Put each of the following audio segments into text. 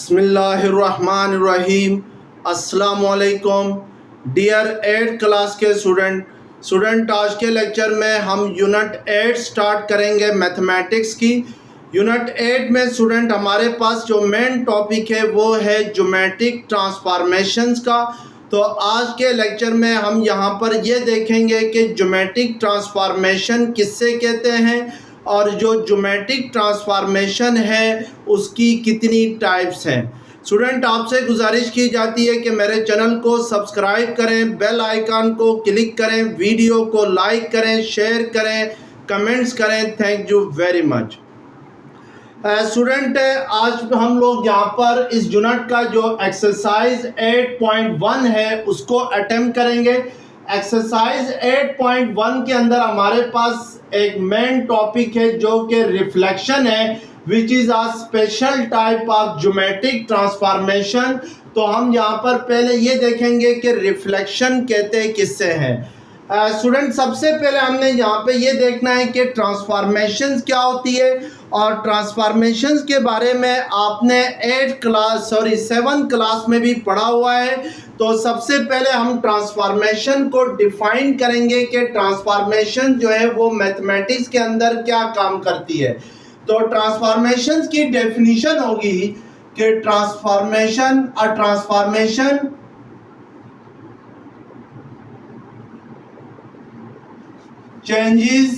बिस्मिल्लाहिर्रहमानिर्रहीम। अस्सलामुअलैकुम dear 8th class के स्टूडेंट आज के लेक्चर में हम यूनिट 8 स्टार्ट करेंगे मैथमेटिक्स की। यूनिट 8 में स्टूडेंट हमारे पास जो मेन टॉपिक है वो है ज्योमेट्रिक ट्रांसफॉर्मेशंस का। तो आज के लेक्चर में हम यहाँ पर ये देखेंगे कि ज्योमेट्रिक ट्रांसफॉर्मेशन किससे कहते हैं और जो ज्योमेट्रिक ट्रांसफॉर्मेशन है उसकी कितनी टाइप्स हैं। स्टूडेंट आपसे गुजारिश की जाती है कि मेरे चैनल को सब्सक्राइब करें, बेल आइकन को क्लिक करें, वीडियो को लाइक करें, शेयर करें, कमेंट्स करें। Thank you very much. Student आज हम लोग यहाँ पर इस यूनिट का जो एक्सरसाइज 8.1 है उसको अटेम्प्ट करेंगे। एक्सरसाइज 8.1 के अंदर हमारे पास एक मेन टॉपिक है जो कि रिफ्लेक्शन है, which is a special type of geometric transformation. तो हम यहाँ पर पहले ये देखेंगे कि रिफ्लेक्शन कहते हैं किससे हैं। स्टूडेंट सबसे पहले हमने यहाँ पे ये देखना है कि ट्रांसफॉर्मेशंस क्या होती है, और ट्रांसफॉर्मेशंस के बारे में आपने 7th क्लास में भी पढ़ा हुआ है। तो सबसे पहले हम ट्रांसफॉर्मेशन को डिफाइन करेंगे कि ट्रांसफॉर्मेशन जो है वो मैथमेटिक्स के अंदर क्या काम करती है। तो ट्रांसफॉर्मेशंस की डेफिनेशन होगी कि transformation changes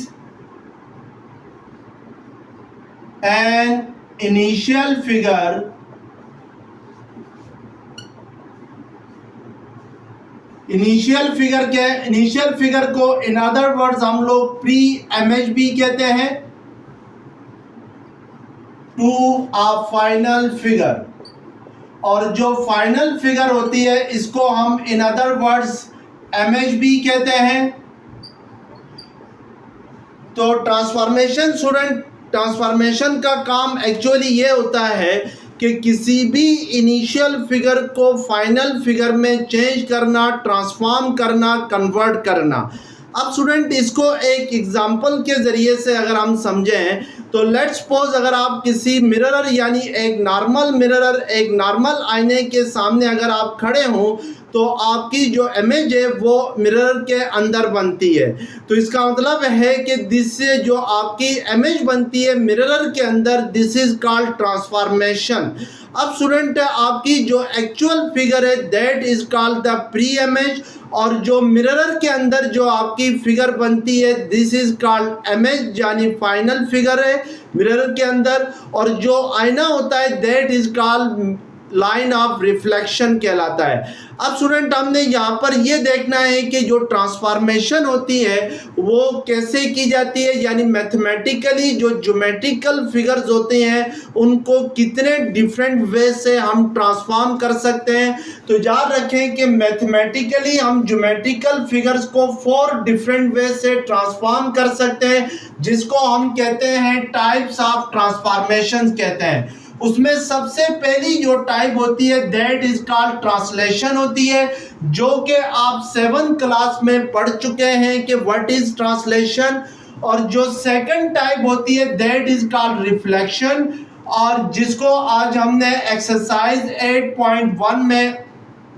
an initial figure initial figure को इन अदर वर्ड्स हम लोग प्री इमेज भी कहते हैं, टू अ फाइनल फिगर। और जो फाइनल फिगर होती है इसको हम इन अदर वर्ड्स इमेज भी कहते हैं। तो ट्रांसफॉर्मेशन का काम एक्चुअली ये होता है कि किसी भी इनिशियल फिगर को फाइनल फिगर में चेंज करना, ट्रांसफॉर्म करना, कन्वर्ट करना। अब स्टूडेंट इसको एक एग्जांपल के ज़रिए से अगर हम समझें तो लेट्स सपोज अगर आप किसी मिरर यानी एक नॉर्मल आईने के सामने अगर आप खड़े हों तो आपकी जो इमेज है वो मिरर के अंदर बनती है। तो इसका मतलब है कि दिस से जो आपकी इमेज बनती है मिरर के अंदर, दिस इज कॉल्ड ट्रांसफॉर्मेशन। अब स्टूडेंट आपकी जो एक्चुअल फिगर है that is called the pre image, और जो मिरर के अंदर जो आपकी फिगर बनती है दिस इज कॉल्ड इमेज यानी फाइनल फिगर है मिरर के अंदर। और जो आईना होता है that is called line of reflection कहलाता है। अब स्टूडेंट हमने यहाँ पर ये देखना है कि जो ट्रांसफॉर्मेशन होती है वो कैसे की जाती है, यानी मैथमेटिकली जो ज्योमेट्रिकल फिगर्स होते हैं उनको कितने डिफरेंट वे से हम ट्रांसफॉर्म कर सकते हैं। तो याद रखें कि मैथमेटिकली हम ज्योमेट्रिकल फिगर्स को 4 डिफरेंट वे से ट्रांसफॉर्म कर सकते हैं, जिसको हम कहते हैं टाइप्स ऑफ ट्रांसफॉर्मेशन कहते हैं। उसमें सबसे पहली जो टाइप होती है दैट इज कॉल्ड ट्रांसलेशन होती है, जो कि आप 7th क्लास में पढ़ चुके हैं कि व्हाट इज ट्रांसलेशन। और जो सेकंड टाइप होती है दैट इज कॉल्ड रिफ्लेक्शन, और जिसको आज हमने एक्सरसाइज 8.1 में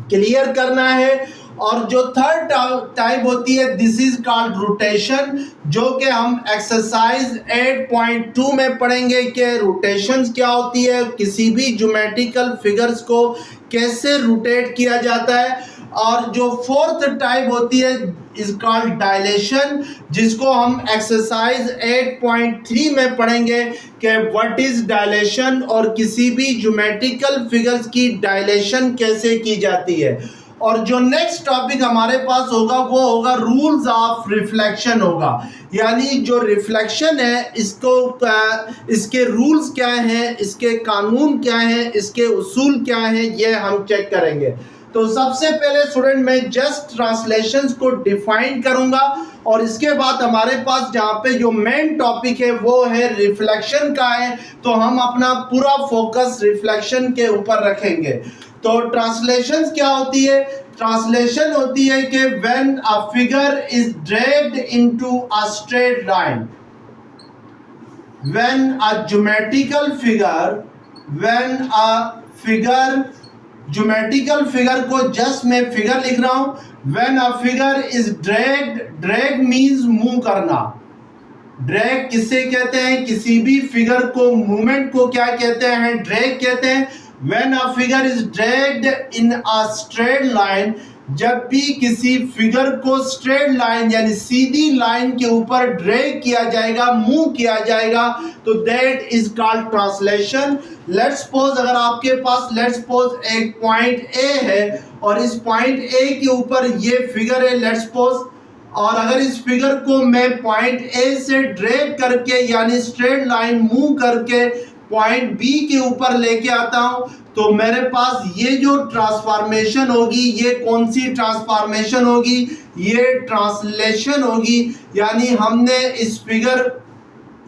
क्लियर करना है। और जो थर्ड टाइप होती है दिस इज कॉल्ड रोटेशन, जो कि हम एक्सरसाइज 8.2 में पढ़ेंगे कि रोटेशन क्या होती है, किसी भी ज्योमेट्रिकल फिगर्स को कैसे रोटेट किया जाता है। और जो फोर्थ टाइप होती है इज कॉल्ड डायलेशन, जिसको हम एक्सरसाइज 8.3 में पढ़ेंगे कि व्हाट इज डायलेशन और किसी भी ज्योमेट्रिकल फिगर्स की डायलेशन कैसे की जाती है। और जो नेक्स्ट टॉपिक हमारे पास होगा वो होगा रूल्स ऑफ रिफ्लेक्शन होगा, यानी जो रिफ्लेक्शन है इसके रूल्स क्या हैं, इसके कानून क्या हैं, इसके उसूल क्या हैं, ये हम चेक करेंगे। तो सबसे पहले स्टूडेंट मैं जस्ट ट्रांसलेशंस को डिफाइन करूंगा, और इसके बाद हमारे पास जहाँ पे जो मेन टॉपिक है वो है रिफ्लेक्शन का है, तो हम अपना पूरा फोकस रिफ्लेक्शन के ऊपर रखेंगे। तो ट्रांसलेशन क्या होती है? ट्रांसलेशन होती है कि when a figure is dragged into a straight line, when a geometrical figure, when a figure, geometrical figure को जस्ट मैं फिगर लिख रहा हूं। When a figure is dragged, drag means move करना। ड्रैग किसे कहते हैं? किसी भी फिगर को, मूवमेंट को क्या कहते हैं? ड्रैग कहते हैं। When a figure is dragged in a straight line, जब भी किसी फिगर को स्ट्रेट लाइन यानी सीधी लाइन के ऊपर ड्रैग किया जाएगा, मूव किया जाएगा, तो that is called translation. Let's suppose अगर आपके पास लेट्स सपोज एक पॉइंट ए है और इस पॉइंट ए के ऊपर ये फिगर है लेट्स सपोज, और अगर इस फिगर को मैं पॉइंट ए से ड्रैग करके यानी स्ट्रेट लाइन मूव करके पॉइंट बी के ऊपर लेके आता हूं, तो मेरे पास ये जो ट्रांसफॉर्मेशन होगी, ये कौन सी ट्रांसफॉर्मेशन होगी? ये ट्रांसलेशन होगी। यानी हमने इस फिगर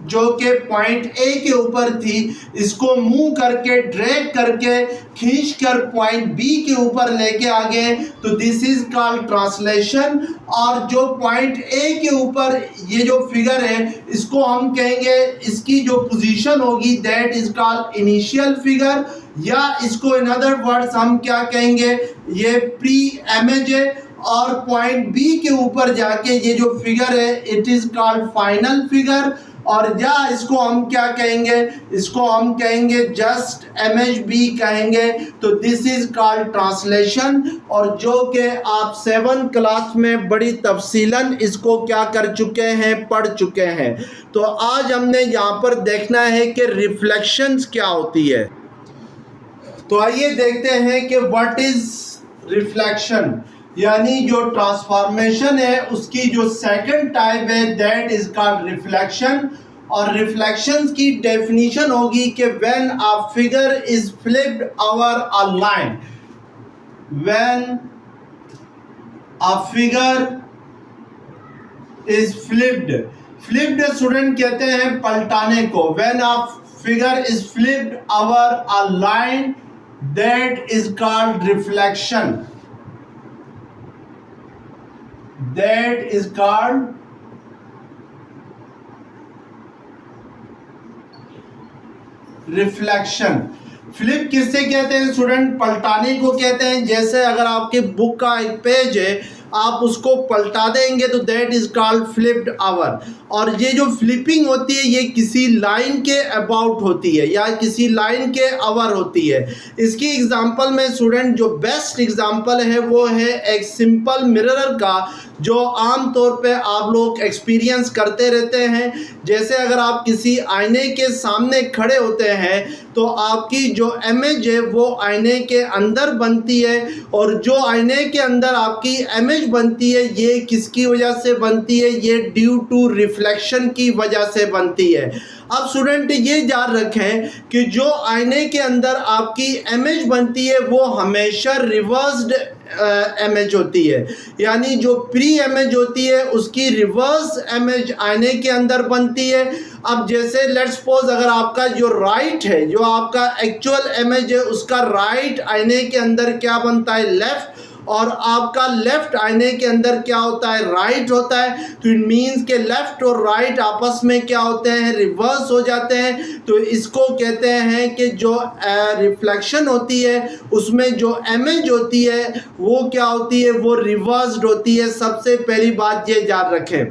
जो कि पॉइंट ए के ऊपर थी, इसको मूव करके, ड्रैग करके, खींच कर पॉइंट बी के ऊपर लेके आ गए, तो दिस इज कॉल्ड ट्रांसलेशन। और जो पॉइंट ए के ऊपर ये जो फिगर है, इसको हम कहेंगे, इसकी जो पोजीशन होगी that is called initial figure, या इसको इन अदर वर्ड्स हम क्या कहेंगे? ये प्री इमेज है। और पॉइंट बी के ऊपर जाके ये जो फिगर है it is called final figure. और या इसको हम क्या कहेंगे? इसको हम कहेंगे जस्ट इमेज बी कहेंगे। तो दिस इज कॉल्ड ट्रांसलेशन, और जो कि आप 7th क्लास में बड़ी तफसीलन इसको क्या कर चुके हैं? पढ़ चुके हैं। तो आज हमने यहाँ पर देखना है कि रिफ्लेक्शंस क्या होती है। तो आइए देखते हैं कि व्हाट इज रिफ्लेक्शन, यानी जो ट्रांसफॉर्मेशन है उसकी जो सेकंड टाइप है दैट इज कॉल्ड रिफ्लेक्शन। और रिफ्लेक्शन की डेफिनेशन होगी कि when a figure is flipped over a line, when a figure is flipped, flipped student कहते हैं पलटाने को। When a figure is flipped over a line that is called reflection, that is called reflection. Flip किससे कहते हैं student? पलटाने को कहते हैं। जैसे अगर आपके बुक का एक पेज है, आप उसको पलटा देंगे तो that is called flipped over. और ये जो फ्लिपिंग होती है ये किसी लाइन के अबाउट होती है या किसी लाइन के ओवर होती है। इसकी एग्जांपल में स्टूडेंट जो बेस्ट एग्जांपल है वो है एक सिंपल मिरर का, जो आम तौर पे आप लोग एक्सपीरियंस करते रहते हैं। जैसे अगर आप किसी आईने के सामने खड़े होते हैं तो आपकी जो इमेज है वो आईने के अंदर बनती है, और जो आईने के अंदर आपकी इमेज बनती है ये किसकी वजह से बनती है? ये ड्यू टू रिफ्लेक्शन की वजह से बनती है। अब स्टूडेंट ये याद रखें कि जो आईने के अंदर आपकी इमेज बनती है वो हमेशा रिवर्स्ड इमेज होती है, यानी जो प्री इमेज होती है उसकी रिवर्स इमेज आईने के अंदर बनती है। अब जैसे लेट्स सपोज अगर आपका जो राइट है, जो आपका एक्चुअल इमेज है, उसका राइट आईने के अंदर क्या बनता है? लेफ्ट, और आपका लेफ्ट आईने के अंदर क्या होता है? राइट होता है। तो इट मीन्स के लेफ्ट और राइट आपस में क्या होते हैं? रिवर्स हो जाते हैं। तो इसको कहते हैं कि जो रिफ्लेक्शन होती है उसमें जो इमेज होती है वो क्या होती है? वो रिवर्स्ड होती है। सबसे पहली बात ये याद रखें।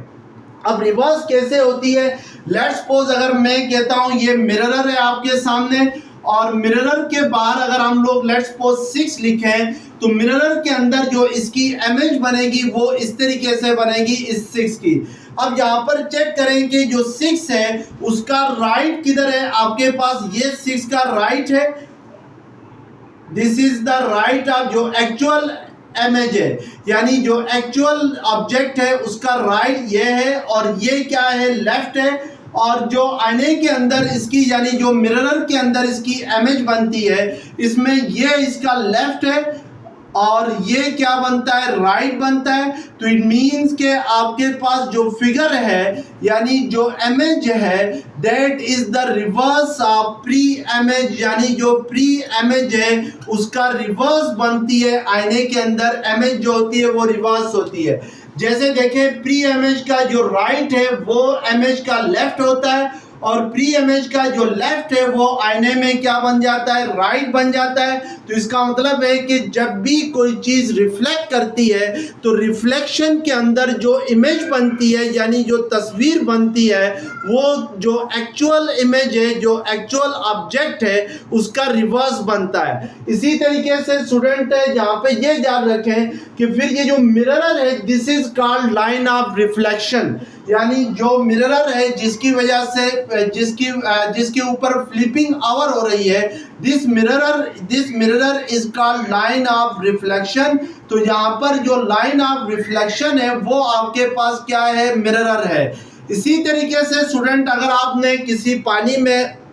अब रिवर्स कैसे होती है? लेट्स सपोज अगर मैं कहता हूँ ये मिरर है आपके सामने, और मिरर के बाहर अगर हम लोग लेट्स सपोज 6 लिखें, तो मिरर के अंदर जो इसकी इमेज बनेगी वो इस तरीके से बनेगी, इस 6 की। अब यहाँ पर चेक करें कि जो 6 है उसका राइट किधर है? आपके पास ये 6 का राइट है, this is the right of जो एक्चुअल इमेज है, यानी जो एक्चुअल ऑब्जेक्ट है उसका राइट ये है, और ये क्या है? लेफ्ट है। और जो आईने के अंदर इसकी यानी जो मिरर के अंदर इसकी इमेज बनती है, इसमें ये इसका लेफ्ट है और ये क्या बनता है? राइट बनता है। तो इट मीन्स के आपके पास जो फिगर है यानी जो इमेज है that is the reverse of pre image, यानी जो प्री इमेज है उसका रिवर्स बनती है। आईने के अंदर इमेज जो होती है वो रिवर्स होती है। जैसे देखें प्री इमेज का जो राइट है वो इमेज का लेफ्ट होता है, और प्री इमेज का जो लेफ्ट है वो आईने में क्या बन जाता है, राइट बन जाता है। तो इसका मतलब है कि जब भी कोई चीज़ रिफ्लेक्ट करती है तो रिफ्लेक्शन के अंदर जो इमेज बनती है यानी जो तस्वीर बनती है वो जो एक्चुअल इमेज है, जो एक्चुअल ऑब्जेक्ट है उसका रिवर्स बनता है। इसी तरीके से स्टूडेंट है जहाँ पे ये याद रखें कि फिर ये जो मिरर है this is called line of reflection, यानी जो मिरर है जिसकी वजह से जिसके ऊपर फ्लिपिंग आवर हो रही है, this mirror is called line of reflection. तो यहाँ पर जो लाइन ऑफ रिफ्लेक्शन है वो आपके पास क्या है, मिरर है। इसी तरीके से स्टूडेंट अगर आपने किसी पानी में,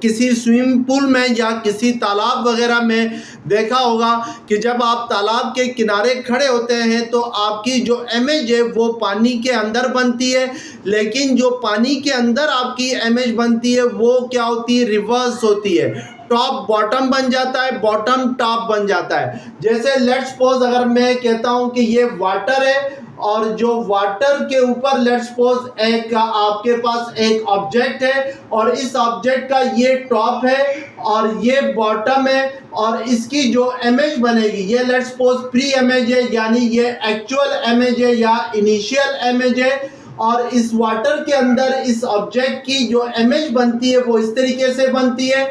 किसी स्विमिंग पूल में या किसी तालाब वगैरह में देखा होगा कि जब आप तालाब के किनारे खड़े होते हैं तो आपकी जो इमेज है वो पानी के अंदर बनती है, लेकिन जो पानी के अंदर आपकी इमेज बनती है वो क्या होती है, रिवर्स होती है। टॉप बॉटम बन जाता है, बॉटम टॉप बन जाता है। जैसे लेट्स सपोज अगर मैं कहता हूँ कि ये वाटर है और जो वाटर के ऊपर लेट्स सपोज एक आपके पास एक ऑब्जेक्ट है और इस ऑब्जेक्ट का ये टॉप है और ये बॉटम है और इसकी जो इमेज बनेगी ये लेट्स सपोज प्री इमेज है, यानी ये एक्चुअल इमेज है या इनिशियल इमेज है। और इस वाटर के अंदर इस ऑब्जेक्ट की जो इमेज बनती है वो इस तरीके से बनती है,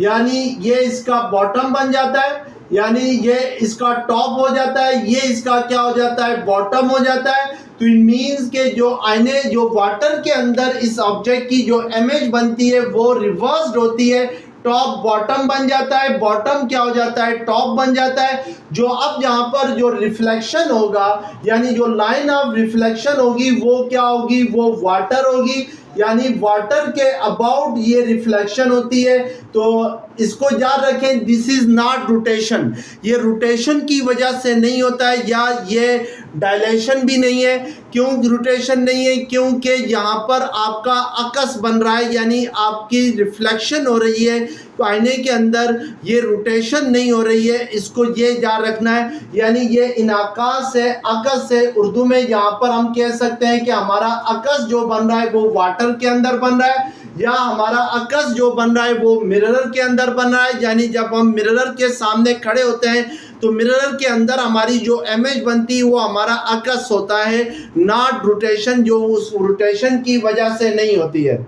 यानी ये इसका बॉटम बन जाता है, यानी ये इसका टॉप हो जाता है, ये इसका क्या हो जाता है, बॉटम हो जाता है। तो इट मीन्स के जो आईने जो वाटर के अंदर इस ऑब्जेक्ट की जो इमेज बनती है वो रिवर्स्ड होती है, टॉप बॉटम बन जाता है, बॉटम क्या हो जाता है, टॉप बन जाता है। जो अब यहाँ पर जो रिफ्लेक्शन होगा यानी जो लाइन ऑफ रिफ्लेक्शन होगी वो क्या होगी, वो वाटर होगी, यानी वाटर के अबाउट ये रिफ्लेक्शन होती है। तो इसको याद रखें, दिस इज नॉट रोटेशन, ये रोटेशन की वजह से नहीं होता है या ये डायलेशन भी नहीं है। क्यों रोटेशन नहीं है, क्योंकि यहाँ पर आपका अकस बन रहा है, यानी आपकी रिफ्लेक्शन हो रही है तो आईने के अंदर, ये रोटेशन नहीं हो रही है। इसको ये याद रखना है, यानी ये इनाकास है, अकस है। उर्दू में यहाँ पर हम कह सकते हैं कि हमारा अकस जो बन रहा है वो वाटर के अंदर बन रहा है, या हमारा अकस जो बन रहा है वो मिरर के अंदर बन रहा है। यानी जब हम मिरर के सामने खड़े होते हैं तो मिरर के अंदर हमारी जो इमेज बनती है वो हमारा अकस होता है, नॉट रोटेशन, जो उस रोटेशन की वजह से नहीं होती है।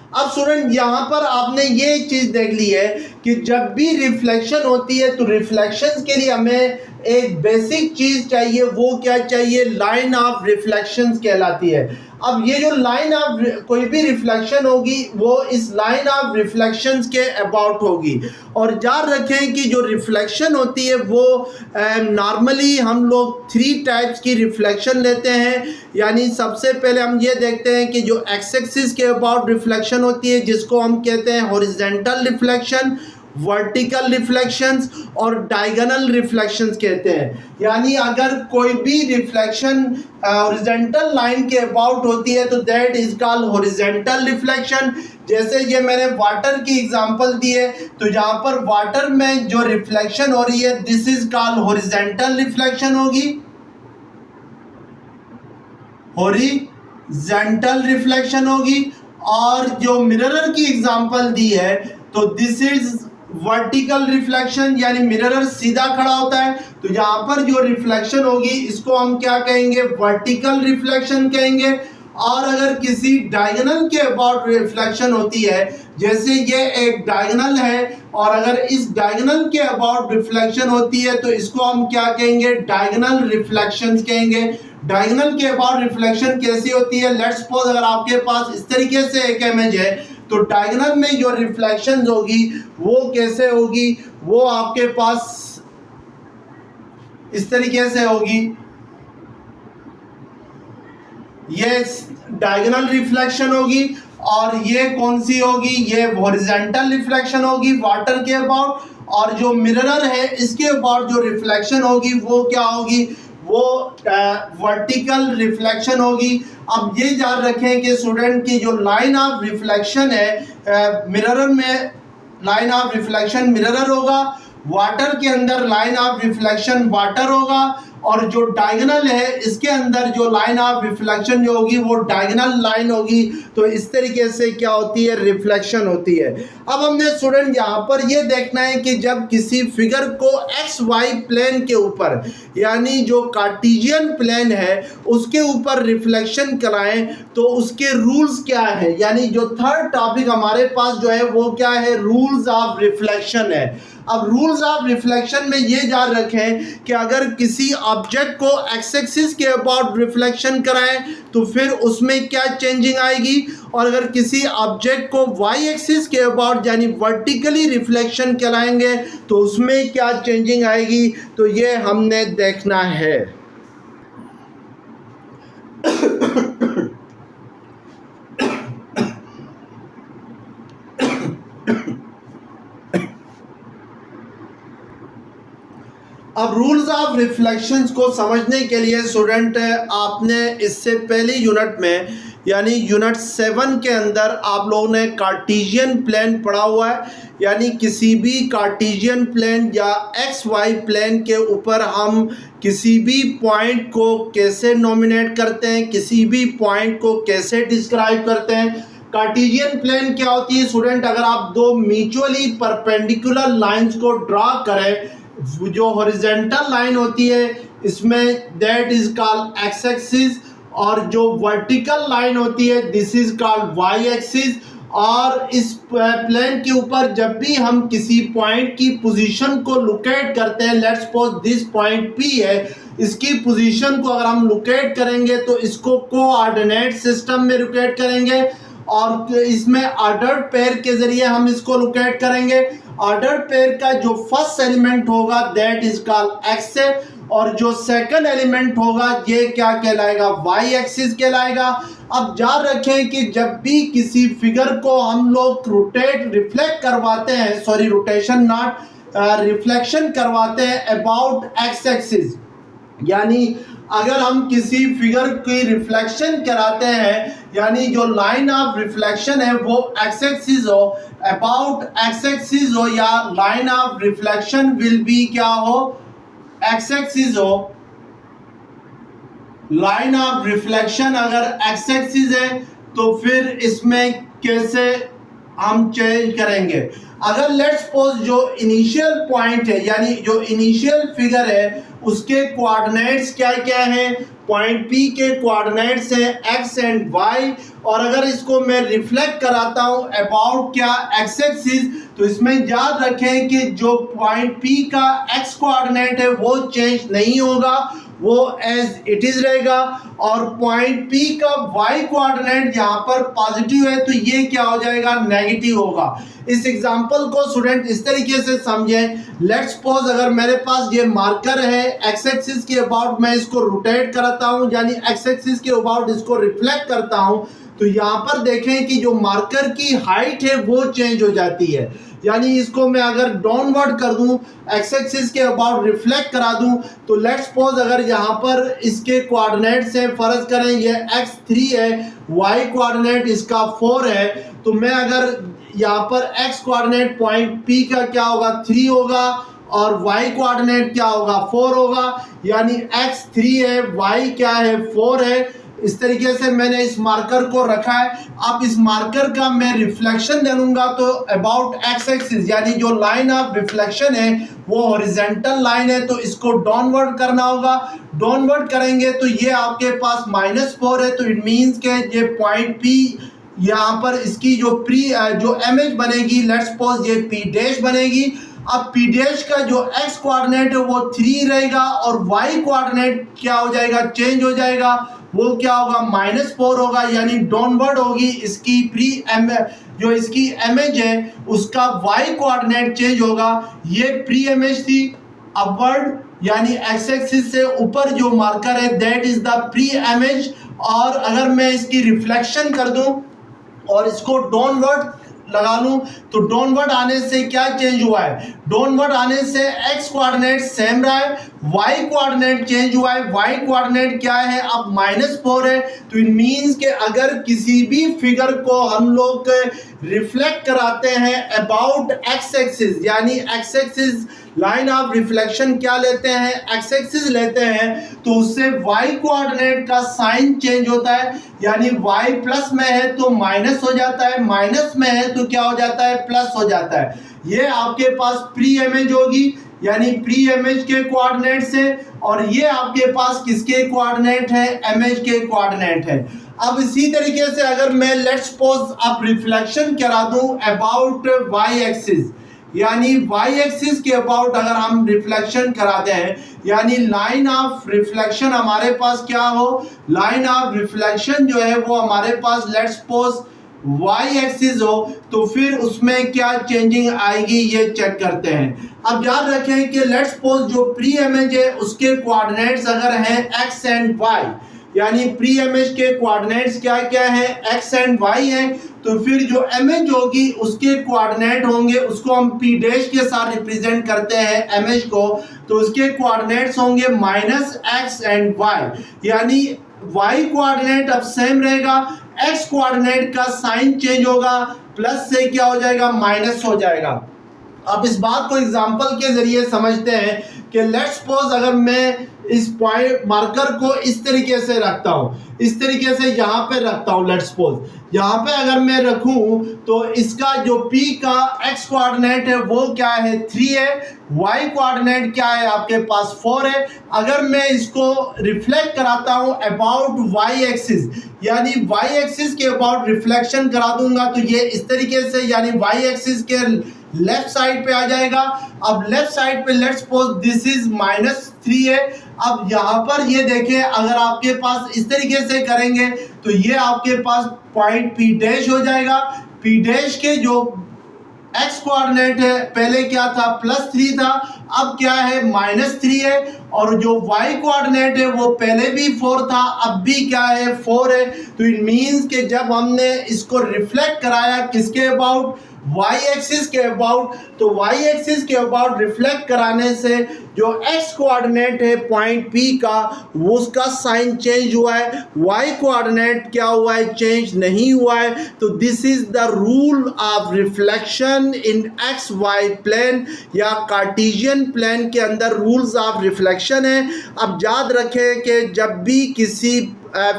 अब स्टूडेंट यहाँ पर आपने ये चीज़ देख ली है कि जब भी रिफ्लेक्शन होती है तो रिफ्लेक्शन के लिए हमें एक बेसिक चीज़ चाहिए, वो क्या चाहिए, लाइन ऑफ रिफ्लेक्शन कहलाती है। अब ये जो लाइन ऑफ कोई भी रिफ्लेक्शन होगी वो इस लाइन ऑफ रिफ्लेक्शन के अबाउट होगी। और याद रखें कि जो रिफ्लेक्शन होती है वो नॉर्मली हम लोग 3 टाइप्स की रिफ्लेक्शन लेते हैं। यानी सबसे पहले हम ये देखते हैं कि जो एक्स एक्सिस के अबाउट रिफ्लेक्शन होती है जिसको हम कहते हैं हॉरिजॉन्टल रिफ्लेक्शन, वर्टिकल रिफ्लेक्शंस और डायगोनल रिफ्लेक्शंस कहते हैं। यानी अगर कोई भी रिफ्लेक्शन हॉरिजॉन्टल लाइन के अबाउट होती है तो that is called horizontal reflection. जैसे ये मैंने वाटर की एग्जांपल दी है, तो यहाँ पर वाटर में जो रिफ्लेक्शन हो रही है this is called horizontal reflection होगी, हॉरिजॉन्टल रिफ्लेक्शन होगी। और जो मिरर की एग्जांपल दी है तो दिस इज वर्टिकल रिफ्लेक्शन, यानी मिरर सीधा खड़ा होता है तो यहाँ पर जो रिफ्लेक्शन होगी इसको हम क्या कहेंगे, वर्टिकल रिफ्लेक्शन कहेंगे। और अगर किसी डायगोनल के अबाउट रिफ्लेक्शन होती है, जैसे ये एक डायगोनल है और अगर इस डायगोनल के अबाउट रिफ्लेक्शन होती है तो इसको हम क्या कहेंगे, डायगोनल रिफ्लेक्शंस कहेंगे। डायगोनल के अबाउट रिफ्लेक्शन कैसी होती है, लेट्स सपोज अगर आपके पास इस तरीके से एक इमेज है तो डायगोनल में जो रिफ्लेक्शन होगी वो कैसे होगी, वो आपके पास इस तरीके से होगी। ये डायगोनल रिफ्लेक्शन होगी और ये कौन सी होगी, ये हॉरिजॉन्टल रिफ्लेक्शन होगी वाटर के अबाउट। और जो मिरर है इसके अबाउट जो रिफ्लेक्शन होगी वो क्या होगी, वो वर्टिकल रिफ्लेक्शन होगी। अब ये याद रखें कि स्टूडेंट की जो लाइन ऑफ रिफ्लेक्शन है मिरर में, लाइन ऑफ रिफ्लेक्शन मिरर होगा, वाटर के अंदर लाइन ऑफ रिफ्लेक्शन वाटर होगा। और जो डायगोनल है इसके अंदर जो लाइन ऑफ रिफ्लेक्शन जो होगी वो डायगोनल लाइन होगी। तो इस तरीके से क्या होती है, रिफ्लेक्शन होती है। अब हमने स्टूडेंट यहाँ पर ये देखना है कि जब किसी फिगर को एक्स वाई प्लेन के ऊपर यानी जो कार्टेशियन प्लेन है उसके ऊपर रिफ्लेक्शन कराएं तो उसके रूल्स क्या है, यानी जो थर्ड टॉपिक हमारे पास जो है वो क्या है, रूल्स ऑफ रिफ्लेक्शन है। अब रूल्स ऑफ रिफ्लेक्शन में ये याद रखें कि अगर किसी ऑब्जेक्ट को एक्स एक्सिस के अबाउट रिफ्लेक्शन कराएं तो फिर उसमें क्या चेंजिंग आएगी, और अगर किसी ऑब्जेक्ट को वाई एक्सिस के अबाउट यानी वर्टिकली रिफ्लेक्शन कराएंगे तो उसमें क्या चेंजिंग आएगी। तो ये हमने देखना है। अब रूल्स ऑफ रिफ्लेक्शंस को समझने के लिए स्टूडेंट आपने इससे पहले यूनिट में यानी यूनिट 7 के अंदर आप लोगों ने कार्टेशियन प्लेन पढ़ा हुआ है, यानी किसी भी कार्टेशियन प्लेन या एक्स वाई प्लेन के ऊपर हम किसी भी पॉइंट को कैसे नॉमिनेट करते हैं, किसी भी पॉइंट को कैसे डिस्क्राइब करते हैं। कार्टेशियन प्लेन क्या होती है स्टूडेंट, अगर आप दो म्यूचुअली परपेंडिकुलर लाइंस को ड्रा करें, जो हॉरिजॉन्टल लाइन होती है इसमें that is called X axis, और जो वर्टिकल लाइन होती है this is called Y axis. और इस प्लेन के ऊपर जब भी हम किसी पॉइंट की पोजीशन को लोकेट करते हैं, let's suppose this point P है, इसकी पोजीशन को अगर हम लोकेट करेंगे तो इसको कोऑर्डिनेट सिस्टम में लोकेट करेंगे और इसमें ऑर्डर्ड पेयर के जरिए हम इसको लोकेट करेंगे। ऑर्डर्ड पेयर का जो फर्स्ट एलिमेंट होगा दैट इज कॉल्ड एक्स है, और जो सेकंड एलिमेंट होगा ये क्या कहलाएगा, वाई एक्सिस कहलाएगा। अब याद रखें कि जब भी किसी फिगर को हम लोग रिफ्लेक्ट करवाते हैं, सॉरी रोटेशन नॉट रिफ्लेक्शन करवाते हैं अबाउट एक्स एक्सिस, यानी अगर हम किसी फिगर की रिफ्लेक्शन कराते हैं यानी जो लाइन ऑफ रिफ्लेक्शन है वो एक्स एक्सिस हो, अबाउट एक्स एक्सिस हो, या line of reflection will be क्या हो, एक्स एक्सिस हो। लाइन ऑफ रिफ्लेक्शन अगर एक्स एक्सिस है तो फिर इसमें कैसे हम चेंज करेंगे। अगर लेट्स सपोज जो इनिशियल पॉइंट है यानी जो इनिशियल फिगर है उसके कोऑर्डिनेट्स क्या क्या हैं, पॉइंट पी के कोऑर्डिनेट्स हैं एक्स एंड वाई, और अगर इसको मैं रिफ्लेक्ट कराता हूं अबाउट क्या एक्स एक्सिस, तो इसमें याद रखें कि जो पॉइंट पी का एक्स कोऑर्डिनेट है वो चेंज नहीं होगा, वो एज इट इज रहेगा, और पॉइंट पी का वाई कोऑर्डिनेट यहाँ पर पॉजिटिव है तो ये क्या हो जाएगा, नेगेटिव होगा। इस एग्जांपल को स्टूडेंट इस तरीके से समझें, लेट्स सपोज अगर मेरे पास ये मार्कर है एक्स एक्सिस के अबाउट, मैं इसको रोटेट करता हूँ यानी एक्स एक्सिस के अबाउट इसको रिफ्लेक्ट करता हूँ, तो यहाँ पर देखें कि जो मार्कर की हाइट है वो चेंज हो जाती है, यानी इसको मैं अगर डाउनवर्ड कर दूं एक्स एक्सिस के अबाउट रिफ्लेक्ट करा दूं तो लेट्स सपोज अगर यहाँ पर इसके कोऑर्डिनेट्स हैं, फर्ज करें ये x3 है, y कोऑर्डिनेट इसका 4 है, तो मैं अगर यहाँ पर x कोऑर्डिनेट पॉइंट P का क्या होगा 3 होगा और y कोऑर्डिनेट क्या होगा 4 होगा, यानी x3 है y क्या है 4 है। इस तरीके से मैंने इस मार्कर को रखा है। अब इस मार्कर का मैं रिफ्लेक्शन दे दूंगा तो अबाउट एक्स एक्सिस यानी जो लाइन ऑफ रिफ्लेक्शन है वो हॉरिजॉन्टल लाइन है तो इसको डाउनवर्ड करना होगा, डाउनवर्ड करेंगे तो ये आपके पास -4 है, तो इट मीन्स के ये पॉइंट पी यहाँ पर इसकी जो इमेज बनेगी लेट्स सपोज ये पी डैश बनेगी। अब पी डैश का जो एक्स कोऑर्डिनेट है वो 3 रहेगा और वाई कोऑर्डिनेट क्या हो जाएगा, चेंज हो जाएगा, वो क्या होगा -4 होगा, यानी डाउनवर्ड होगी इसकी जो इसकी इमेज है उसका वाई कोऑर्डिनेट चेंज होगा। ये प्री इमेज थी, अपवर्ड यानी एक्स एक्सिस से ऊपर जो मार्कर है that is the pre image, और अगर मैं इसकी रिफ्लेक्शन कर दूं और इसको डाउनवर्ड लगा लूं तो डाउनवर्ड आने से क्या चेंज हुआ है, डाउनवर्ड आने से एक्स कोऑर्डिनेट सेम रहा है, वाई कोऑर्डिनेट चेंज हुआ है, वाई कोऑर्डिनेट क्या है अब -4 है, तो इट मींस कि अगर किसी भी फिगर को हम लोग रिफ्लेक्ट कराते हैं अबाउट एक्स एक्सिस यानी x axis line of reflection क्या लेते हैं, एक्स एक्सिस लेते हैं, तो उससे वाई कोऑर्डिनेट का साइन चेंज होता है, यानी वाई प्लस में है तो माइनस हो जाता है, माइनस में है तो क्या हो जाता है, प्लस हो जाता है। ये आपके पास प्री इमेज होगी, यानी प्री इमेज के कोऑर्डिनेट्स है, और ये आपके पास किसके कोऑर्डिनेट है, इमेज के कोऑर्डिनेट है। अब इसी तरीके से अगर मैं लेट्स सपोज अब रिफ्लेक्शन करा दूं अबाउट वाई एक्सिस, यानी वाई एक्सिस के अबाउट अगर हम रिफ्लेक्शन कराते हैं, यानी लाइन ऑफ रिफ्लेक्शन हमारे पास क्या हो, लाइन ऑफ रिफ्लेक्शन जो है वो हमारे पास लेट्स सपोज वाई एक्सिस हो, तो फिर उसमें क्या चेंजिंग आएगी ये चेक करते हैं। अब याद रखें कि लेट्स सपोज जो प्री इमेज है उसके कोऑर्डिनेट्स अगर हैं एक्स एंड वाई, यानी प्री इमेज के कोऑर्डिनेट्स क्या क्या है, एक्स एंड वाई है, तो फिर जो इमेज होगी उसके कोऑर्डिनेट होंगे, उसको हम पी डैश के साथ रिप्रेजेंट करते हैं इमेज को, तो उसके कोऑर्डिनेट्स होंगे माइनस एक्स एंड वाई, यानी वाई कोऑर्डिनेट अब सेम रहेगा, एक्स कोऑर्डिनेट का साइन चेंज होगा, प्लस से क्या हो जाएगा, माइनस हो जाएगा। अब इस बात को एग्जांपल के जरिए समझते हैं कि लेट्स सपोज अगर मैं इस पॉइंट मार्कर को इस तरीके से रखता हूँ, इस तरीके से यहाँ पे रखता हूँ, लेट्स सपोज यहाँ पे अगर मैं रखूँ तो इसका जो P का x कोऑर्डिनेट है वो क्या है, 3 है, y कोऑर्डिनेट क्या है आपके पास 4 है। अगर मैं इसको रिफ्लेक्ट कराता हूँ अबाउट y एक्सिस, यानी y एक्सिस के अबाउट रिफ्लेक्शन करा दूंगा तो ये इस तरीके से, यानी y एक्सिस के लेफ्ट साइड पे आ जाएगा। अब लेफ्ट साइड पे लेट्स सपोज दिस इज -3 है। अब यहाँ पर ये देखें, अगर आपके पास इस तरीके से करेंगे तो ये आपके पास पॉइंट P डैश हो जाएगा। P डैश के जो x कोऑर्डिनेट है पहले क्या था, +3 था, अब क्या है, -3 है, और जो y कोऑर्डिनेट है वो पहले भी 4 था, अब भी क्या है, 4 है। तो इट मीन्स कि जब हमने इसको रिफ्लेक्ट कराया किसके अबाउट, y एक्सिस के अबाउट, तो y एक्सिस के अबाउट रिफ्लेक्ट कराने से जो x कोऑर्डिनेट है पॉइंट P का, वो उसका साइन चेंज हुआ है, y कोऑर्डिनेट क्या हुआ है, चेंज नहीं हुआ है। तो this is the rule of reflection in X Y plane या कार्टेशियन प्लेन के अंदर रूल्स ऑफ रिफ्लेक्शन है। अब याद रखें कि जब भी किसी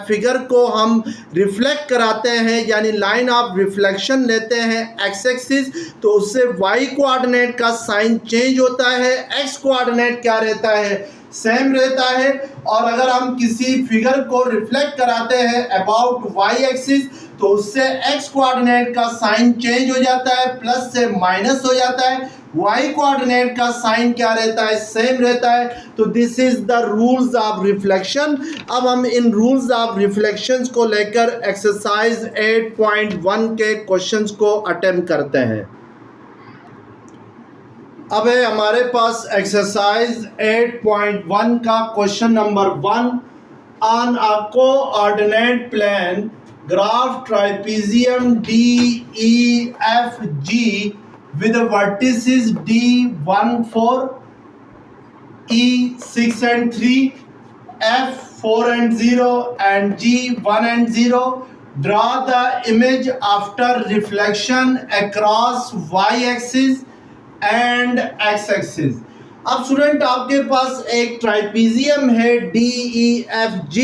फिगर को हम रिफ्लेक्ट कराते हैं, यानी लाइन ऑफ रिफ्लेक्शन लेते हैं एक्स एक्सिस, तो उससे वाई कोऑर्डिनेट का साइन चेंज होता है, एक्स कोऑर्डिनेट क्या रहता है, सेम रहता है। और अगर हम किसी फिगर को रिफ्लेक्ट कराते हैं अबाउट वाई एक्सिस, तो उससे एक्स कोऑर्डिनेट का साइन चेंज हो जाता है, प्लस से माइनस हो जाता है, वाई कोऑर्डिनेट का साइन क्या रहता है, सेम रहता है। तो this is the rules of reflection. अब हम इन रूल्स ऑफ रिफ्लेक्शंस को लेकर एक्सरसाइज 8.1 के क्वेश्चंस को अटेम्प्ट करते हैं। अब है हमारे पास एक्सरसाइज 8.1 का question number 1। On a coordinate plane graph trapezium DEFG with the vertices D14, E6 and 3, F4 and 0 and G1 and 0. Draw the image after reflection across y-axis and x-axis. अब student आपके पास एक trapezium है DEFG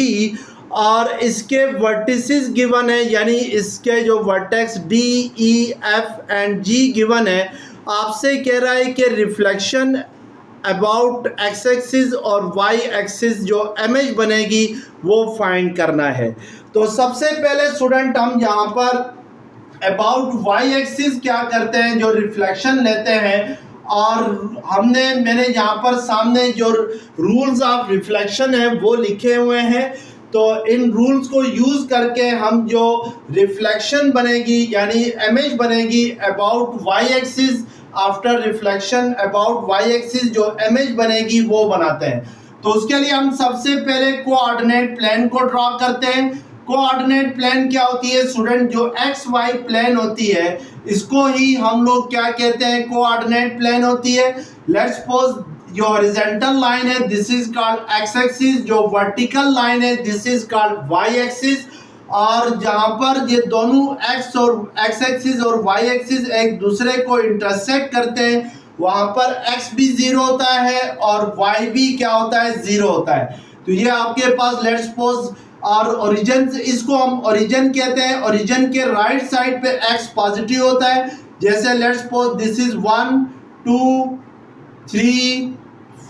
और इसके vertices given है, यानी इसके जो vertex D, E, F and G given है। आपसे कह रहा है कि रिफ्लेक्शन अबाउट एक्स एक्सिस और वाई एक्सिस जो इमेज बनेगी वो फाइंड करना है। तो सबसे पहले स्टूडेंट हम यहाँ पर अबाउट वाई एक्सिस क्या करते हैं, जो रिफ्लेक्शन लेते हैं, और मैंने यहाँ पर सामने जो रूल्स ऑफ रिफ्लेक्शन है वो लिखे हुए हैं। तो इन रूल्स को यूज़ करके हम जो रिफ्लेक्शन बनेगी, यानी इमेज बनेगी about Y axis, after reflection about Y axis जो इमेज बनेगी वो बनाते हैं। तो उसके लिए हम सबसे पहले कोऑर्डिनेट प्लेन को ड्रॉ करते हैं। कोऑर्डिनेट प्लेन क्या होती है स्टूडेंट, जो एक्स वाई प्लेन होती है इसको ही हम लोग क्या कहते हैं, कोऑर्डिनेट प्लेन होती है। लेट्स सपोज जो हॉरिजॉन्टल लाइन है this is called X axis, जो वर्टिकल लाइन है this is called Y axis, और जहाँ पर ये दोनों एक्स एक्सिस और वाई एक्सिस एक दूसरे को इंटरसेक्ट करते हैं वहां पर x भी 0 होता है और y भी क्या होता है, 0 होता है। तो ये आपके पास लेट्स सपोज और ओरिजिन, इसको हम ओरिजिन कहते हैं। ओरिजिन के राइट साइड पे x पॉजिटिव होता है। जैसे let's suppose this is 1 2 3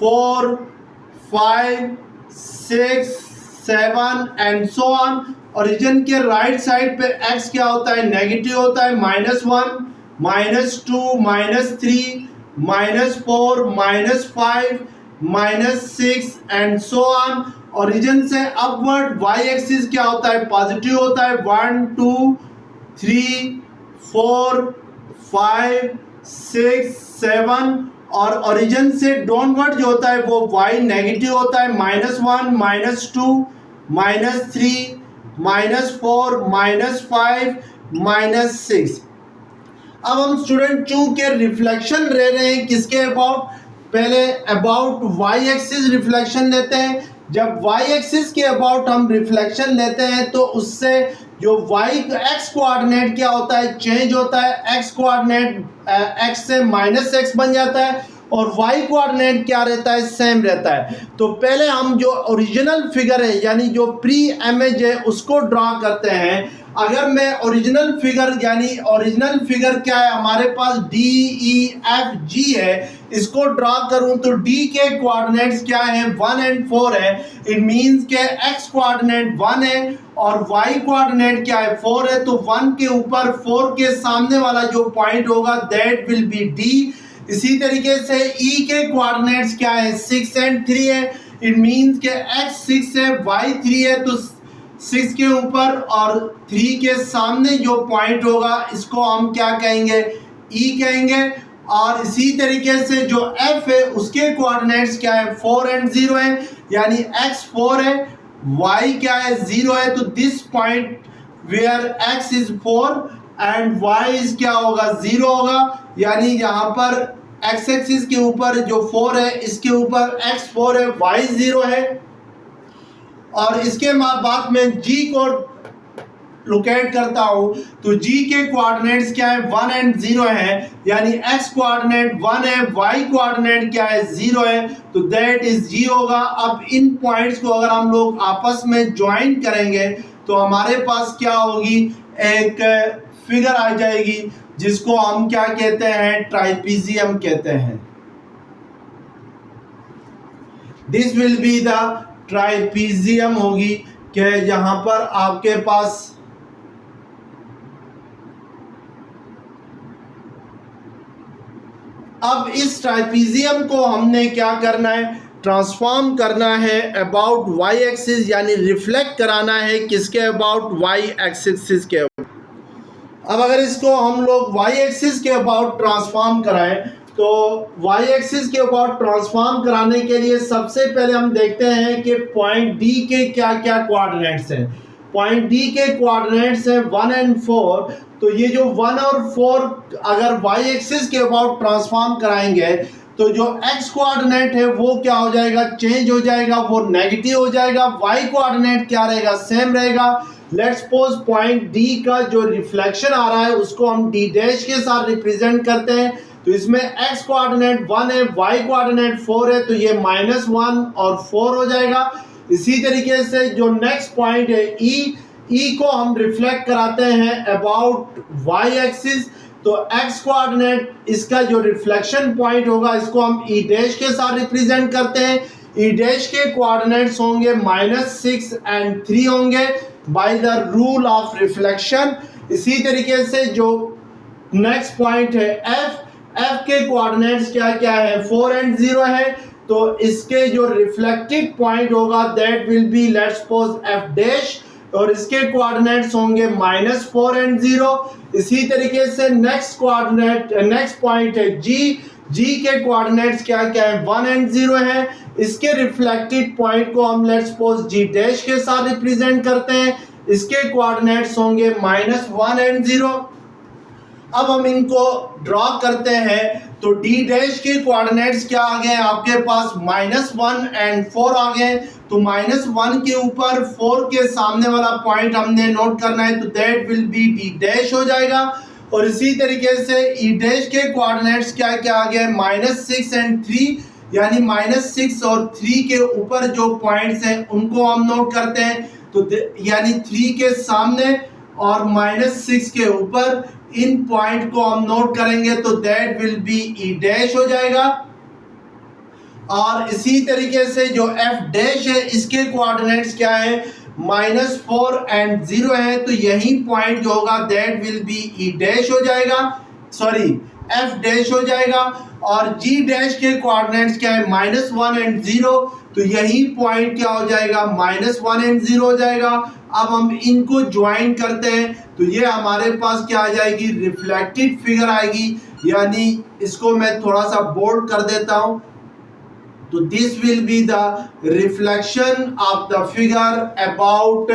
4 5 6 7 and so on. Origin के राइट साइड पे x क्या होता है, नेगेटिव होता है। -1 -2 -3 -4 -5 -6 एंड सो ऑन। ओरिजिन से अपवर्ड y एक्सिस क्या होता है, पॉजिटिव होता है। 1 2 3 4 5 6 7 और ओरिजिन से डाउनवर्ड जो होता है वो y नेगेटिव होता है। -1 -2 -3 -4 -5 -6। अब हम स्टूडेंट चूंकि रिफ्लेक्शन ले रहे हैं किसके अबाउट, पहले अबाउट y एक्सिस रिफ्लेक्शन लेते हैं। जब y एक्सिस के अबाउट हम रिफ्लेक्शन लेते हैं तो उससे जो y x कोऑर्डिनेट क्या होता है, चेंज होता है। x कोऑर्डिनेट x से -x बन जाता है और y कोऑर्डिनेट क्या रहता है, सेम रहता है। तो पहले हम जो ओरिजिनल फिगर है यानी जो प्री इमेज है उसको ड्रा करते हैं। अगर मैं ओरिजिनल फिगर यानी ओरिजिनल फिगर क्या है हमारे पास D E F G है, इसको ड्रा करूं तो D के कोऑर्डिनेट्स क्या है, 1 एंड 4 है। इट मींस के x कोऑर्डिनेट 1 है और y कोऑर्डिनेट क्या है, 4 है। तो 1 के ऊपर 4 के सामने वाला जो पॉइंट होगा दैट विल बी D। इसी तरीके से E के कोऑर्डिनेट्स क्या है, 6 एंड 3 है। इट मींस के x 6 है y 3 है। तो 6 के ऊपर और 3 के सामने जो पॉइंट होगा इसको हम क्या कहेंगे, E कहेंगे। और इसी तरीके से जो F है उसके कोऑर्डिनेट्स क्या है, 4 एंड 0 है। यानी x 4 है, y क्या है, 0 है। तो this point where x is 4 and y is क्या होगा, 0 होगा। यानी यहाँ पर x एक्सिस के ऊपर जो 4 है इसके ऊपर x 4 है, y 0 है। और इसके बाद में G को लोकेट करता हूं तो G के कोऑर्डिनेट्स क्या है, 1 एंड 0 है। यानी x कोऑर्डिनेट 1 है, y कोऑर्डिनेट क्या है, 0 है। तो दैट इज G होगा। अब इन पॉइंट्स को अगर हम लोग आपस में ज्वाइन करेंगे तो हमारे पास क्या होगी, एक फिगर आ जाएगी जिसको हम क्या कहते हैं, ट्राइपीजियम कहते हैं। दिस विल बी द ट्राइपीजियम होगी कि यहां पर आपके पास अब इस ट्राइपीजियम को हमने क्या करना है, ट्रांसफॉर्म करना है अबाउट y एक्सिस, यानी रिफ्लेक्ट कराना है किसके अबाउट, y एक्सिस के। अब अगर इसको हम लोग y एक्सिस के अबाउट ट्रांसफॉर्म कराएं तो y एक्सिस के अबाउट ट्रांसफॉर्म कराने के लिए सबसे पहले हम देखते हैं कि पॉइंट D के क्या क्या कोऑर्डिनेट्स हैं। पॉइंट D के कोऑर्डिनेट्स हैं 1 एंड 4। तो ये जो 1 और 4 अगर y एक्सिस के अबाउट ट्रांसफॉर्म कराएंगे तो जो x कोऑर्डिनेट है वो क्या हो जाएगा, चेंज हो जाएगा, वो नेगेटिव हो जाएगा। y कोऑर्डिनेट क्या रहेगा, सेम रहेगा। लेट्स सपोज पॉइंट D का जो रिफ्लेक्शन आ रहा है उसको हम D डैश के साथ रिप्रेजेंट करते हैं। तो इसमें x कोऑर्डिनेट 1 है, y कोऑर्डिनेट 4 है। तो ये -1 और 4 हो जाएगा। इसी तरीके से जो नेक्स्ट पॉइंट है E को हम रिफ्लेक्ट कराते हैं अबाउट y एक्सिस। तो x कोऑर्डिनेट इसका जो रिफ्लेक्शन पॉइंट होगा इसको हम E डैश के साथ रिप्रेजेंट करते हैं। E डैश के कोऑर्डिनेट्स होंगे -6 एंड 3 होंगे by the rule of reflection. इसी तरीके से जो नेक्स्ट पॉइंट है F के कोऑर्डिनेट्स क्या क्या है, 4 एंड 0 है। तो इसके जो रिफ्लेक्टेड पॉइंट होगा that will B let's suppose F dash और इसके कोऑर्डिनेट्स होंगे -4 एंड 0। इसी तरीके से नेक्स्ट पॉइंट है G के कोऑर्डिनेट्स क्या क्या है, 1 एंड 0 है। इसके रिफ्लेक्टेड पॉइंट को हम लेट्स सपोज G डैश के साथ रिप्रेजेंट करते हैं। इसके कोऑर्डिनेट्स होंगे -1 एंड 0। अब हम इनको ड्रॉ करते हैं तो D डैश के कोऑर्डिनेट्स क्या आ गए आपके पास, -1 एंड 4 आ गए। तो -1 के ऊपर 4 के सामने वाला पॉइंट हमने नोट करना है तो that will B D dash हो जाएगा। और इसी तरीके से ई डैश के कोऑर्डिनेट्स क्या क्या आ गए, -6 एंड 3, यानी -6 और 3 के ऊपर जो पॉइंट्स हैं उनको हम नोट करते हैं। तो यानी 3 के सामने और -6 के ऊपर इन पॉइंट को हम नोट करेंगे तो that will be E dash हो जाएगा। और इसी तरीके से जो एफ डैश है इसके कोऑर्डिनेट्स क्या है, -4 एंड 0 है, तो यही पॉइंट जो होगा that will be E dash हो जाएगा, सॉरी एफ डैश हो जाएगा। और जी डैश के कोऑर्डिनेट्स क्या है, -1 एंड 0, तो यही पॉइंट क्या हो जाएगा, -1 एंड 0 हो जाएगा। अब हम इनको ज्वाइन करते हैं तो ये हमारे पास क्या आ जाएगी, रिफ्लेक्टेड फिगर आएगी, यानी इसको मैं थोड़ा सा बोल्ड कर देता हूँ। तो this will be the reflection of the figure about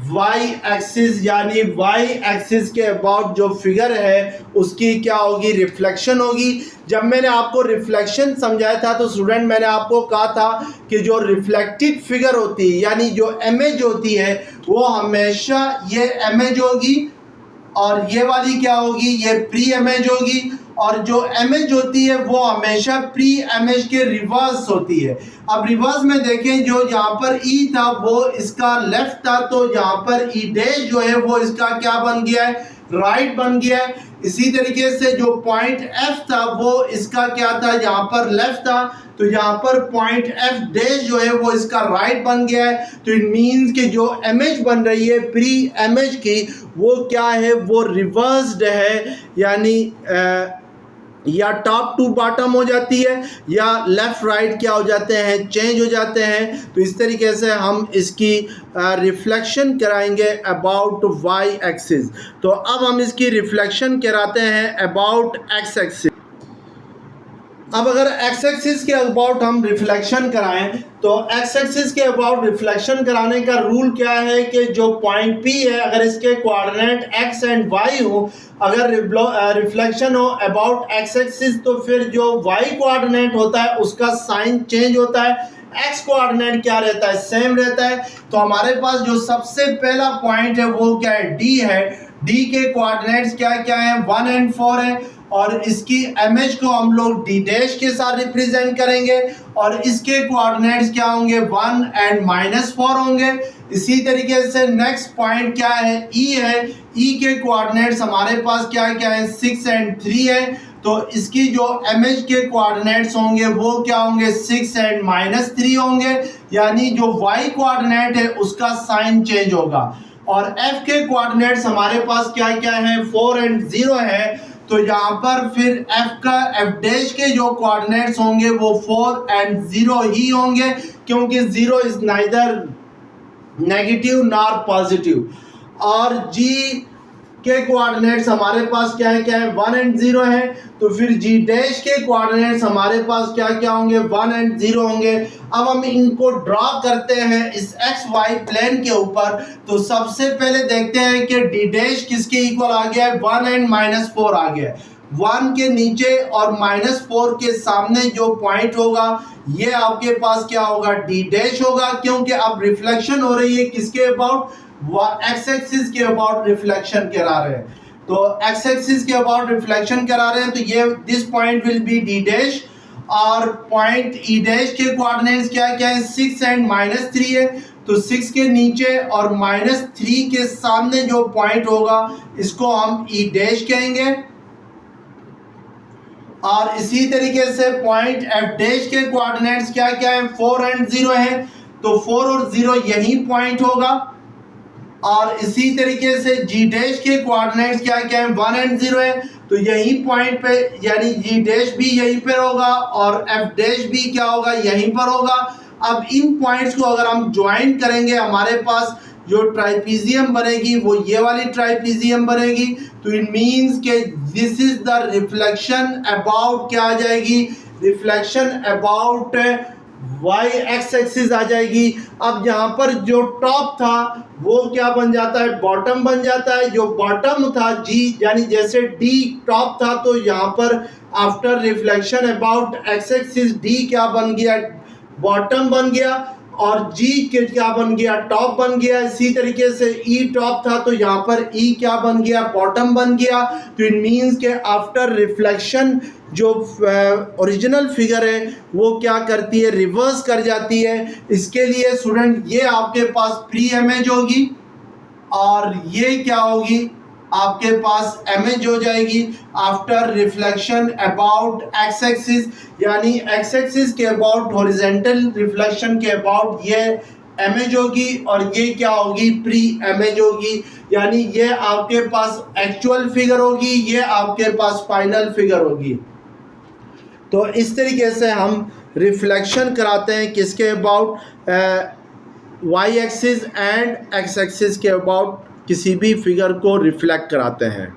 Y axis, यानी वाई एक्सिस के अबाउट जो फिगर है उसकी क्या होगी, रिफ्लेक्शन होगी। जब मैंने आपको रिफ्लेक्शन समझाया था तो स्टूडेंट मैंने आपको कहा था कि जो रिफ्लेक्टेड फिगर होती है यानी जो इमेज होती है वो हमेशा ये इमेज होगी और ये वाली क्या होगी, ये प्री इमेज होगी। और जो इमेज होती है वो हमेशा प्री इमेज के रिवर्स होती है। अब रिवर्स में देखें, जो यहाँ पर ई था वो इसका लेफ्ट था, तो यहाँ पर ई डैश जो है वो इसका क्या बन गया है, राइट बन गया है। इसी तरीके से जो पॉइंट एफ था वो इसका क्या था, यहाँ पर लेफ्ट था, तो यहाँ पर पॉइंट एफ डैश जो है वो इसका राइट बन गया है। तो इट मीन्स कि जो इमेज बन रही है प्री इमेज की वो क्या है, वो रिवर्स्ड है, यानी या टॉप टू बॉटम हो जाती है या लेफ्ट राइट क्या हो जाते हैं, चेंज हो जाते हैं। तो इस तरीके से हम इसकी रिफ्लेक्शन कराएंगे अबाउट वाई एक्सिस। तो अब हम इसकी रिफ्लेक्शन कराते हैं अबाउट एक्स एक्सिस। अब अगर एक्स एक्सिस के अबाउट हम रिफ्लेक्शन कराएं तो एक्स एक्सिस के अबाउट रिफ्लेक्शन कराने का रूल क्या है कि जो पॉइंट पी है अगर इसके कोऑर्डिनेट एक्स एंड वाई हो, अगर रिफ्लेक्शन हो अबाउट एक्स एक्सिस तो फिर जो वाई कोऑर्डिनेट होता है उसका साइन चेंज होता है, एक्स कोऑर्डिनेट क्या रहता है, सेम रहता है। तो हमारे पास जो सबसे पहला पॉइंट है वो क्या है, डी है। डी के कोऑर्डिनेट्स क्या क्या है, 1 एंड 4 है और इसकी इमेज को हम लोग डी डैश के साथ रिप्रेजेंट करेंगे और इसके कोऑर्डिनेट्स क्या होंगे, 1 एंड -4 होंगे। इसी तरीके से नेक्स्ट पॉइंट क्या है, ई है। ई के कोऑर्डिनेट्स हमारे पास क्या क्या है, 6 एंड 3 है, तो इसकी जो इमेज के कोऑर्डिनेट्स होंगे वो क्या होंगे, 6 एंड -3 होंगे, यानी जो वाई कोऑर्डिनेट है उसका साइन चेंज होगा। और एफ के कोऑर्डिनेट्स हमारे पास क्या क्या है, 4 एंड 0 है, तो यहाँ पर फिर एफ डैश के जो कोऑर्डिनेट्स होंगे वो 4 एंड 0 ही होंगे, क्योंकि 0 is neither negative nor positive. और जी के कोऑर्डिनेट्स हमारे पास क्या है 1 एंड 0 है, तो फिर जी डैश के कोऑर्डिनेट्स हमारे पास क्या क्या होंगे, 1 एंड 0 होंगे। अब हम इनको ड्रॉ करते हैं इस एक्स वाई प्लेन के ऊपर। तो सबसे पहले देखते हैं कि डी डैश किसके इक्वल आ गया है, 1 एंड -4 आ गया है। 1 के नीचे और -4 के सामने जो पॉइंट होगा ये आपके पास क्या होगा, डी डैश होगा, क्योंकि अब रिफ्लेक्शन हो रही है किसके अबाउट, एक्स एक्सिस के अबाउट रिफ्लेक्शन करा रहे हैं। तो एक्स एक्सिस के अबाउट रिफ्लेक्शन करा रहे हैं, तो ये this point will be D dash. और पॉइंट ई डैश के कोऑर्डिनेट्स क्या क्या है, 6 एंड -3 है, तो 6 के नीचे और -3 के सामने जो पॉइंट होगा इसको हम ई डैश कहेंगे। और इसी तरीके से पॉइंट एफ डैश के कोऑर्डिनेट्स क्या क्या है, 4 एंड 0 है, तो 4 और 0 यही पॉइंट होगा। और इसी तरीके से जी डैश के कोऑर्डिनेट्स क्या क्या है, 1 एंड 0 है, तो यही पॉइंट पे, यानी जी डैश भी यहीं पर होगा और एफ डैश भी क्या होगा, यहीं पर होगा। अब इन पॉइंट्स को अगर हम ज्वाइन करेंगे हमारे पास जो ट्राइपीजियम बनेगी वो ये वाली ट्राइपीजियम बनेगी। तो इट मीन्स के this is the reflection about क्या आ जाएगी, reflection about Y X axis आ जाएगी। अब यहाँ पर जो टॉप था वो क्या बन जाता है, बॉटम बन जाता है। जो बॉटम था जी, यानी जैसे डी टॉप था, तो यहाँ पर after reflection about x axis D क्या बन गया, बॉटम बन गया। और जी के क्या बन गया, टॉप बन गया। इसी तरीके से ई टॉप था तो यहाँ पर ई क्या बन गया, बॉटम बन गया। तो इट मीन्स के आफ्टर रिफ्लेक्शन जो ओरिजिनल फिगर है वो क्या करती है, रिवर्स कर जाती है। इसके लिए स्टूडेंट ये आपके पास प्री इमेज होगी और ये क्या होगी, आपके पास इमेज हो जाएगी after reflection about x axis, यानी एक्स एक्सिस के अबाउट हॉरिजॉन्टल रिफ्लेक्शन के अबाउट ये इमेज होगी और ये क्या होगी, प्री इमेज होगी। यानी ये आपके पास एक्चुअल फिगर होगी, ये आपके पास फाइनल फिगर होगी। तो इस तरीके से हम रिफ्लेक्शन कराते हैं किसके about, Y axis and X axis के अबाउट किसी भी फिगर को रिफ्लेक्ट कराते हैं।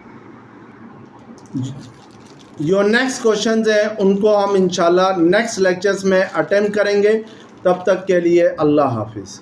जो नेक्स्ट क्वेश्चंस हैं उनको हम इंशाल्लाह नेक्स्ट लेक्चर्स में अटेम्प्ट करेंगे। तब तक के लिए अल्लाह हाफिज़।